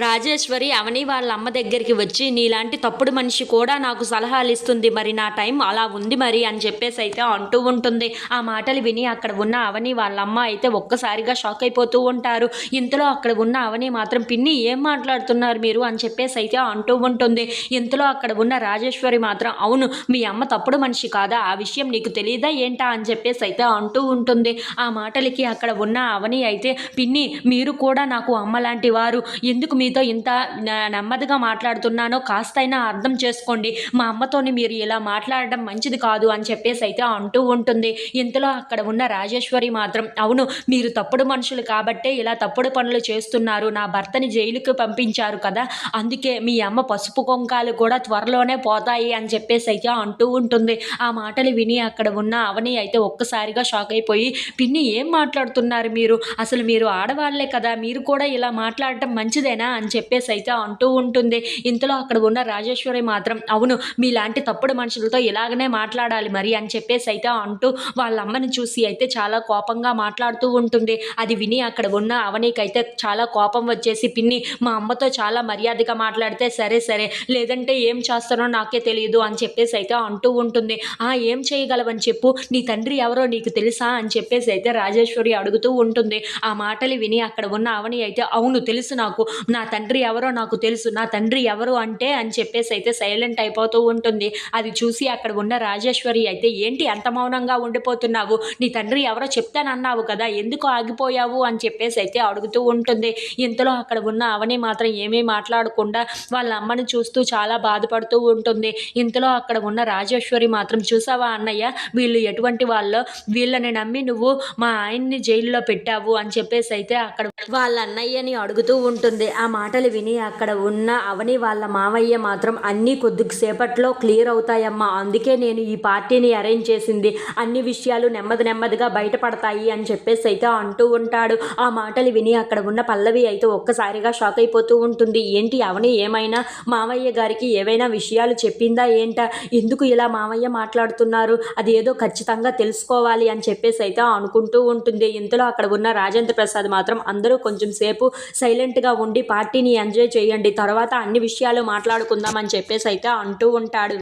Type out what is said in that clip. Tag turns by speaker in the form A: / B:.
A: రాజేశ్వరి అవని వాళ్ళ అమ్మ దగ్గరికి వచ్చి నీలాంటి తప్పుడు మనిషి కూడా నాకు సలహాలు ఇస్తుంది, మరి నా టైం అలా ఉంది మరి అని చెప్పేసి అయితే అంటూ ఉంటుంది. ఆ మాటలు విని అక్కడ ఉన్న అవని వాళ్ళ అమ్మ అయితే ఒక్కసారిగా షాక్ అయిపోతూ ఉంటారు. ఇంతలో అక్కడ ఉన్న అవని మాత్రం పిన్ని ఏం మాట్లాడుతున్నారు మీరు అని చెప్పేసి అయితే అంటూ ఉంటుంది. ఇంతలో అక్కడ ఉన్న రాజేశ్వరి మాత్రం అవును మీ అమ్మ తప్పుడు మనిషి కాదా, ఆ విషయం నీకు తెలియదా ఏంటా అని చెప్పేసి అయితే అంటూ ఉంటుంది. ఆ మాటలకి అక్కడ ఉన్న అవని అయితే పిన్ని మీరు కూడా నాకు అమ్మ లాంటి వారు, ఎందుకు మీతో ఇంత నెమ్మదిగా మాట్లాడుతున్నానో కాస్తైనా అర్థం చేసుకోండి, మా అమ్మతోని మీరు ఇలా మాట్లాడడం మంచిది కాదు అని చెప్పేసి అయితే అంటూ ఉంటుంది. ఇంతలో అక్కడ ఉన్న రాజేశ్వరి మాత్రం అవును మీరు తప్పుడు మనుషులు కాబట్టే ఇలా తప్పుడు పనులు చేస్తున్నారు, నా భర్తని జైలుకి పంపించారు కదా, అందుకే మీ అమ్మ పసుపు కుంకాలు కూడా త్వరలోనే పోతాయి అని చెప్పేసి అయితే అంటూ ఉంటుంది. ఆ మాటలు విని అక్కడ ఉన్న అవని అయితే ఒక్కసారిగా షాక్ అయిపోయి పిన్ని ఏం మాట్లాడుతున్నారు మీరు, అసలు మీరు ఆడవాళ్లే కదా, మీరు కూడా ఇలా మాట్లాడటం మంచిదేనా అని చెప్పేసి అయితే అంటూ ఉంటుంది. ఇంతలో అక్కడ ఉన్న రాజేశ్వరి మాత్రం అవును మీలాంటి తప్పుడు మనుషులతో ఇలాగనే మాట్లాడాలి మరి అని చెప్పేసి అయితే అంటూ వాళ్ళ అమ్మని చూసి అయితే చాలా కోపంగా మాట్లాడుతూ ఉంటుంది. అది విని అక్కడ ఉన్న అవనీకైతే చాలా కోపం వచ్చేసి పిన్ని మా అమ్మతో చాలా మర్యాదగా మాట్లాడితే సరే సరే, లేదంటే ఏం చేస్తానో నాకే తెలియదు అని చెప్పేసి అయితే అంటూ ఉంటుంది. ఏం చేయగలవని చెప్పు, నీ తండ్రి ఎవరో నీకు తెలుసా అని చెప్పేసి అయితే రాజేశ్వరి అడుగుతూ ఉంటుంది. ఆ మాటలు విని అక్కడ ఉన్న అవని అయితే అవును తెలుసు నాకు, నా తండ్రి ఎవరో నాకు తెలుసు, నా తండ్రి ఎవరు అంటే అని చెప్పేసి అయితే సైలెంట్ అయిపోతూ ఉంటుంది. అది చూసి అక్కడ ఉన్న రాజేశ్వరి అయితే ఏంటి అంత మౌనంగా ఉండిపోతున్నావు, నీ తండ్రి ఎవరో చెప్తానన్నావు కదా, ఎందుకు ఆగిపోయావు అని చెప్పేసి అయితే అడుగుతూ ఉంటుంది. ఇంతలో అక్కడ ఉన్న అవని మాత్రం ఏమీ మాట్లాడకుండా వాళ్ళ అమ్మని చూస్తూ చాలా బాధపడుతూ ఉంటుంది. ఇంతలో అక్కడ ఉన్న రాజేశ్వరి మాత్రం చూసావా అన్నయ్య వీళ్ళు ఎటువంటి వాళ్ళో, వీళ్ళని నమ్మి నువ్వు మా ఆయన్ని జైల్లో పెట్టావు అని చెప్పేసి అయితే అక్కడ వాళ్ళ అన్నయ్యని అడుగుతూ ఉంటుంది. ఆ మాటలు విని అక్కడ ఉన్న అవని వాళ్ళ మావయ్య మాత్రం అన్నీ కొద్దిసేపట్లో క్లియర్ అవుతాయమ్మా, అందుకే నేను ఈ పార్టీని అరేంజ్ చేసింది, అన్ని విషయాలు నెమ్మదిగా బయటపడతాయి అని చెప్పేసి అయితే అంటూ ఉంటాడు. ఆ మాటలు విని అక్కడ ఉన్న పల్లవి అయితే ఒక్కసారిగా షాక్ అయిపోతూ ఉంటుంది. ఏంటి అవని ఏమైనా మావయ్య గారికి ఏవైనా విషయాలు చెప్పిందా ఏంటా, ఎందుకు ఇలా మావయ్య మాట్లాడుతున్నారు, అది ఏదో ఖచ్చితంగా తెలుసుకోవాలి అని చెప్పేసి అయితే అనుకుంటూ ఉంటుంది. ఇంతలో అక్కడ ఉన్న రాజేంద్ర ప్రసాద్ మాత్రం అందరూ కొంచెం సేపు సైలెంట్గా ఉండి పార్టీని ఎంజాయ్ చేయండి, తర్వాత అన్ని విషయాలు మాట్లాడుకుందాం అని చెప్పేసి అయితే అంటూ ఉంటాడు.